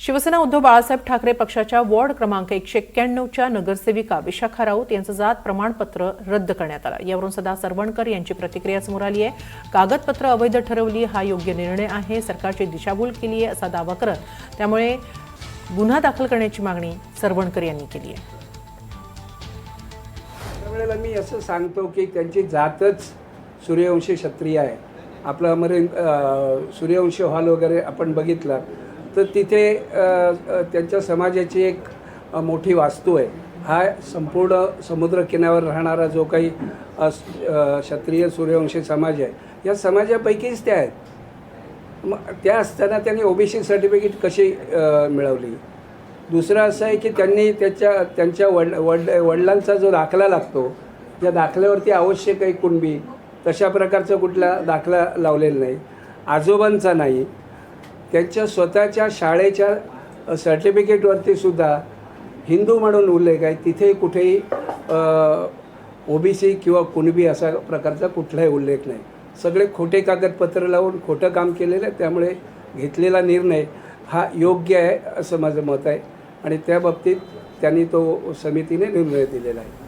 शिवसेना उद्धव बाळासाहेब ठाकरे पक्षाच्या वॉर्ड क्रमांक 191च्या नगरसेविका विशाखा राऊत यांचं जात प्रमाणपत्र रद्द करण्यात आलं। यावरून सदा सरवणकर यांची प्रतिक्रिया समोर आली आहे। कागदपत्र अवैध ठरवली हा योग्य निर्णय आहे, सरकारची दिशाभूल केली आहे असा दावा करत त्यामुळे गुन्हा दाखल करण्याची मागणी सरवणकर यांनी केली आहे। त्यावेळेला मी असं सांगतो की त्यांची जातच सूर्यवंशी क्षत्रिय आहे। आपला सूर्यवंशी हॉल वगैरे आपण बघितला तर तिथे त्यांच्या समाजाची एक मोठी वास्तू आहे। हा संपूर्ण समुद्र किनाऱ्यावर राहणारा जो काही क्षत्रिय सूर्यवंशी समाज आहे, या समाजापैकीच त्या आहेत। मग त्या असताना त्यांनी ओबीसी सर्टिफिकेट कशी मिळवली? दुसरं असं आहे की त्यांनी त्यांच्या वडिलांचा जो दाखला लागतो, त्या दाखल्यावरती आवश्यक आहे कुणबी, तशा प्रकारचा कुठला दाखला लावलेला नाही, आजोबांचा नाही। त्यांच्या स्वतःच्या शाळेच्या सर्टिफिकेटवरती सुद्धा हिंदू म्हणून उल्लेख आहे, तिथे कुठेही ओबीसी किंवा कुणबी असा प्रकारचा कुठलाही उल्लेख नाही। सगळे खोटे कागदपत्र लावून खोटं काम केलेलं आहे। त्यामुळे घेतलेला निर्णय हा योग्य आहे असं माझं मत आहे आणि त्या बाबतीत त्यांनी तो समितीने निर्णय दिलेला आहे।